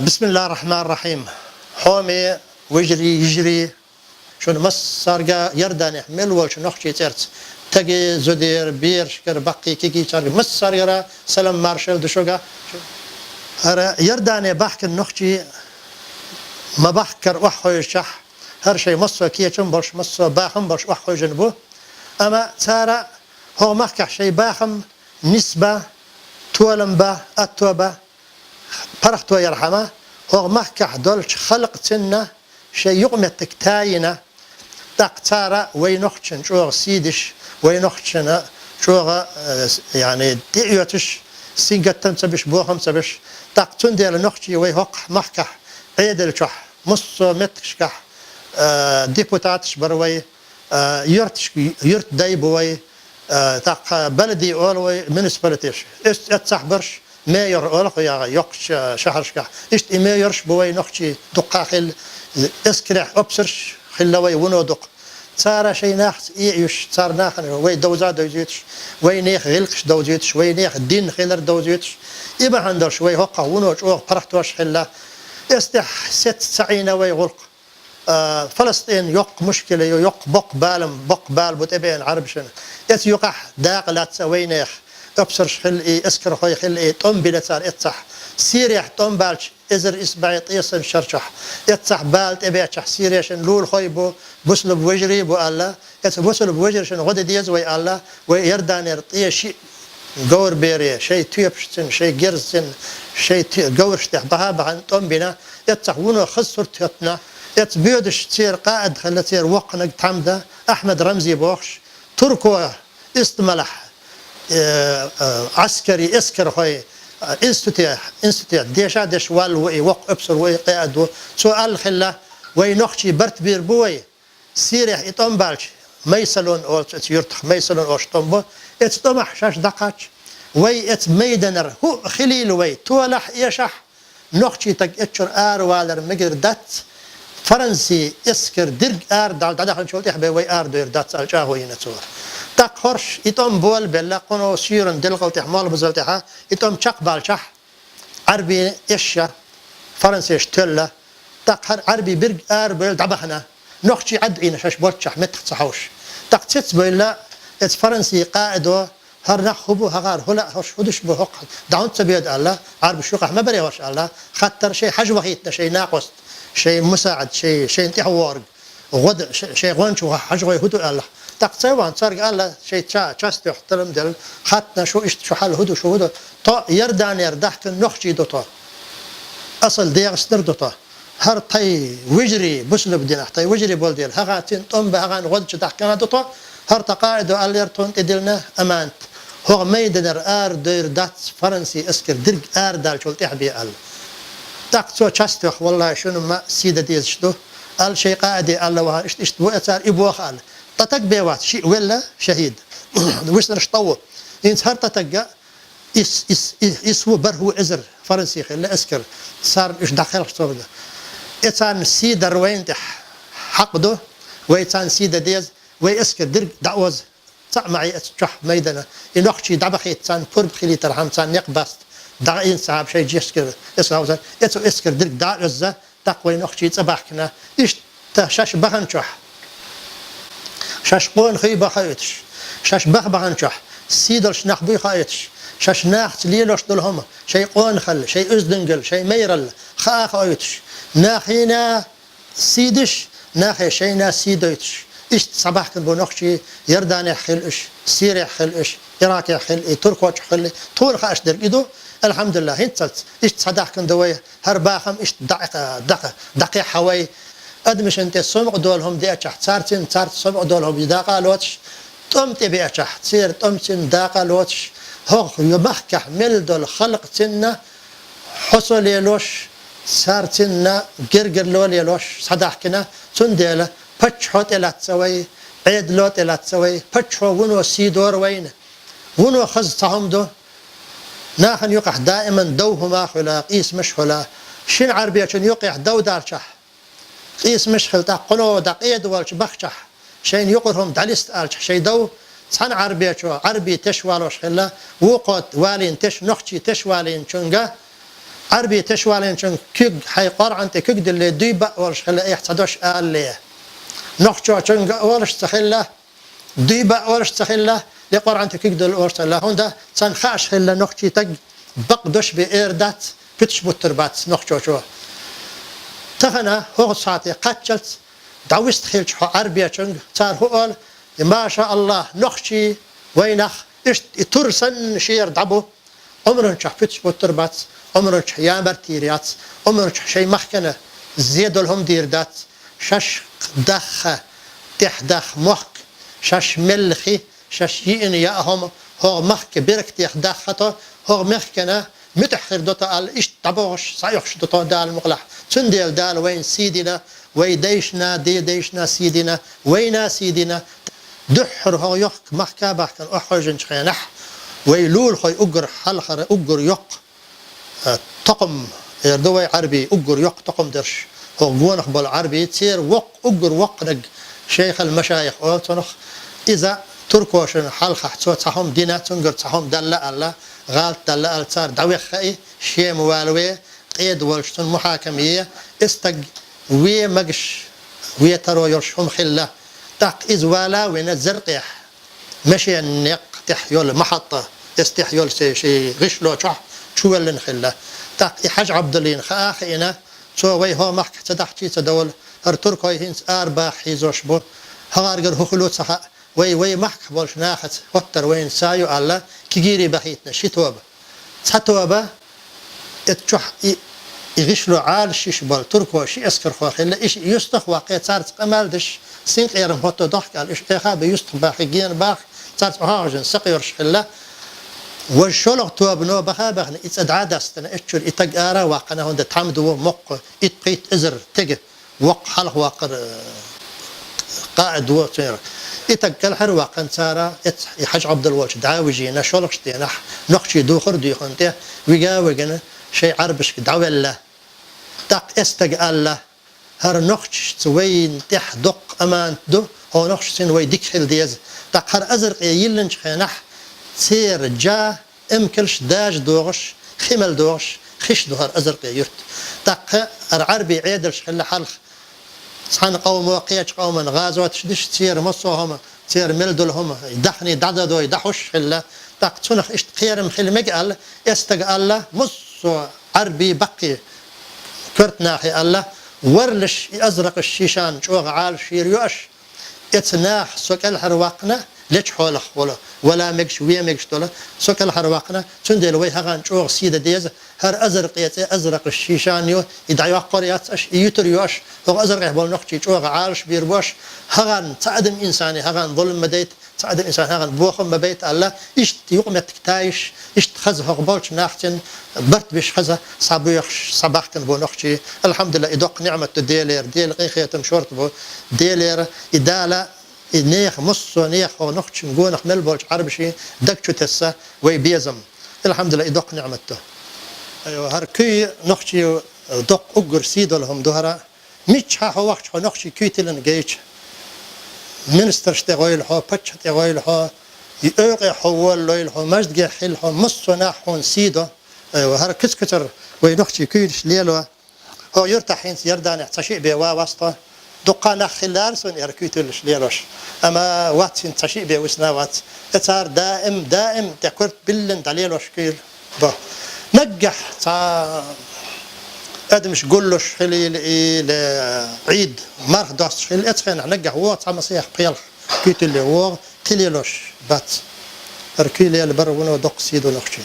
بسم الله الرحمن الرحيم. حومي وجري يجري شون مس صارجا يردان يحمل وش نخشي ترت تجي زدير بير شكر بقي كيكي صار مس صارجا سلام مارشال دشوجا هر يردان بحكي نخشي ما بحكر وحوي شح هر شيء مصو كيتشم برش مصو باخم برش وحوي جنبه أما ترى هو محكي شيء باخم نسبة تولم با أتوبة فرحتو يرحمه هو محكح دولش خلق سنة شيء يقمتك تاينة تقتارا وينخشن شو سيدش وينخشن شو يعني ديوتش سينجتن سبش بوهم سبش تقتن ديال نخشي ويهق محكح عيدل شح مصو متكشكح ديبوتاتش بروي يرت دايبوي تق بلدي أولوي منسبلتيش اتسحبرش ماير أولق يا يقش شهرشكح إشت مايرش بوي نخشي دقاخل اسكرح أبصرش خلوي ونودق صار شيء ناخس إيش صار ناخن وي دوزا دوزيتش وي نيخ غلقش دوزيتش وي نيخ دين خلر دوزيتش إبا عندرش وي هقا ونوش أو فرحتوش خلا استح ست سعينة وي غلق فلسطين يق مشكلة يق بق بال بتبين عربشن يس يقح داقلات وي نيخ أبصرش خلقي اسكر خوي خلقي طم بلتار اتصح سيريح طم بالش إزر إسبعي طيسن شرشح يتصح بالت إبيتش سيريشن لول خوي بو بسلب وجري بو الله يتص بسلب وجرشن غد ديز وي الله ويردان يرطيه شيء جور بيري شيء تيبشتن شيء جرزن شيء جورشتح بها بهن طم بنا يتصح ونو خسر تيتنا يتص بيودش تصير قائد خلت تصير وقنق تحمده أحمد رمزي بوخش تركوا استملح عسكري اسكر خوي انستيتيا ديشا ديش وال وي وق ابصر وي قيادو سؤال خلا وي نخشي برت بير بوي سيريح يطم بالش ميسلون او يرتخ ميسلون اوش طمبو اتطمح شاش دقاتش وي ات ميدنر هو خليل وي تولح يشح نخشي تك اتشر ار والر مقر دات فرنسي اسكر درج ار داخل شولتي حبي وي ار دير دات الجاهو ينتصور تقهرش يتم بول بلا قنو سيرن دلقل تحمال بزلتها يتم شق بالشح عربي إشة فرنسيش تلا تقهر عربي برج بول دبحنا نخشي عدعين شاش بوتشح متخ صحوش تقتت بلا ات فرنسي قائدو هر نخبو هغار هلا هش هدش بهق دعون تبيد الله عربي شوقح ما بري وش الله خطر شيء حجوه هيتنا شيء ناقص شيء مساعد شيء انتحو وارد غد شيء غنشو حجوه هدو الله تقصيوان صار الله شيء شاست يحترم دل خطنا شو إيش شو حال هدو شو هدو طا يردان يردح كن نخشي دوتا أصل ديغ سنر دوتا هر طي وجري بسلب دينا طي وجري بول ديل هغاتين طم بهغان غد شدح كان دوتا هر تقاعد أليرتون إدلنا أمانت هو ميدنر دير دات فرنسي اسكر درج دال شو تحبي ال تقصو شاست والله شنو ما سيدة ديز شدو ال شيء قاعدي الله وها إيش بو أثار إبوه خال تتق بيوات شيء ولا شهيد وش نشطوه إنت هر تتق إسو برهو إزر فرنسي خلا أسكر صار إيش داخل صوبه إنسان سيدر وين تح حقده وإنسان سيدة ديز ويسكر درج دعوز صع معي أتشح ميدنا إنخشي دعبخي إنسان قرب خلي ترحم إنسان يقبس دعين صعب شيء جيسكر إسراوزا إسكر درج دعوزة تقوي نخشي تباحكنا إيش تشاش بخنشح شاش قون خيبة خايتش شاش بخبغن شح سيدلش نخبي خايتش شاش ناخت ليلوش دلهم شي قون خل شي ازدنقل شي ميرل خا خايتش ناخينا سيدش ناخي شينا سيدويتش إيش صباح كن بنخشي يردان خلش سيري خلش عراقي خل تركوش خل طول خاش در إيدو الحمد لله هنتلت إيش صداح كن دوي هرباخم إيش دقيق حوي أدمش أنت سمع دولهم دي أشح صارت سمع دولهم يداقا لوتش تمت بأشح تصير تمتن داقا لوتش هو يمحكح مل دول خلق تنا حصل يلوش صارتنا جرجر لول يلوش صداح كنا تنديله بتش حوت إلى تسوي عيد لوت إلى تسوي بتش هو ونو سيدور وين ونو خز صهم ناخن يقح دائما دوهما خلا قيس مش خلا شن عربية شن يقح دو دار شح قيس مشخل تا قنو دقيد والش بخشح شين يقرهم دالست الش شي دو صن عربية شو عربي تشوالوش خلا وقت والين تش نخشي تشوالين شنجا عربي تشوالين شن كيج حي قرعنت كيج دل ديبا ورش خلا يحصدوش قال لي نخشوا شنجا ورش تخلا ديبا ورش تخلا لقرعنت كيج دل ورش تخلا هوندا صن خاش خلا نخشي تج بقدش بإردات كتش بتربات نخشوا شو تخنا هو ساعتي قتلت دعوست خيلش عربية شنج صار هو قال ما شاء الله نخشي وينخ إيش ترسن شير دعبو عمرن شح فتش بتربات عمرن شح يامر تيريات عمرن شح شيء مخكنة زيادة لهم ديردات شش دخ تحدخ مخك شش ملخي شش يئن ياهم هو مخك برك تحدخته هو مخكنة متحر دوتا قال إيش تبوش صايخش دوتا دال مغلح تنديل دال وين سيدنا ويديشنا ديشنا سيدنا وينا سيدنا دحر هو يق محكابة كان أحرجن شخينح ويلول خوي أجر حلخر أجر يق طقم يردوي عربي أجر يق طقم درش هو جونخ بالعربي تصير وق أجر وقرج شيخ المشايخ أو تنخ إذا تركوشن حلخ حتوت صحهم دينا تنجر صحهم دلّا الله غالت دلّا صار دعوي خي شيء موالوي قيد والشتن محاكمية استج وي مجش وي ترى يرشهم خلّه تاق إزوالا وين الزرقيح مشي النق تحيول محطة استحيول شيء غشلو شح شو اللي نخله تاق حج عبد الله خاخينا شو وي هو محك تدحكي تدول هرتركوي هنس أربع حيزوش بو هارجر هو خلوت صح وي محك بولش ناخت وتر وين سايو الله كجيري بحيتنا شتوبة ستوبة اتشح يغشلو عال شيش بال تركو شي اسكر خاخيلا إيش يستخ واقع صارت قمالدش سينق يرم هوتو ضحك على إيش إخابة يستخ باخ جين باخ صارت هاجن سقيرش خلا والشلق توابنو بخابخ إتدعادستنا إتشر إتجارة واقنا هند تعمدوا مق إتقيت إزر تج وق حلق واقر قائد وطير إتجل حر واقن سارة حج عبد الوالش دعاوجينا شلق شتينا نقشي دوخر ديخنته وجاوجنا شيء عربش دعوة الله تق استج الله هر نقش وين تحدق أمان دو هو نقش سين وين ديكل ديز تق هر أزرق يلنش خنح سير جا امكلش داج دوغش خمل دوغش خش دهر أزرق يرت تق العربي عيدلش خلا حلخ صحن قوم وقيش قوما غازوات شدش تسير مصوهم تسير ملدلهم يدحني دعددو يدحوش خلا تق تنخ اشت خيرم خل مقال استج الله مصو عربي بقي كرت ناحي الله ورلش أزرق الشيشان شوغ عال شير يوش اتناح سوكل حرواقنا ليش حولخ ولا مكش ويا مكش تولا سوكل حرواقنا تندل وي هغان شوغ سيدة ديز هر أزرق أزرق الشيشان يو يدعي قريات أش يوتر يوش هو أزرق يحبول نقشي شوغ عالش بيربوش هغان تعدم إنساني هغان ظلم مديت تعدم إنسان هغان بوخم مبيت الله إيش يقوم تكتايش إيش تخز هغبولش ناختن برت بيش خزه صبيخ صباحكن بو نقشي الحمد لله إدق نعمة ديلير ديل قيخيتم شورت بو ديلير إدالة نيخ مصو نيخ هو نقش نقول ملبولش عربشي دكتو تسا ويبيزم الحمد لله إدق نعمته أيوة هركي نقشي دق أجر سيدو لهم دهرة ميتش ها هو وقت نقشي كيتلن جيش منستر شتغيل هو بتش تغيل هو يأغي حول ليل هو مجد جي حل هو مصو ناحون سيدو أيوة هر كس كتر وينخشي كيلش ليلو هو يرتاحين يردان يحتشي بوا واسطة دقانا خلال سون يركيتلش ليلوش أما وقت ينتشي بوا وسنا وقت اتار دائم تكرت بلن دليلوش كيل با نجح تا ادمش قولوش خلي عيد مرخ دوست خلي اتخين نجح هو تا مسيح قيل كيتل هو كليلوش بات ركيلي البر ونو دق سيدو نخشي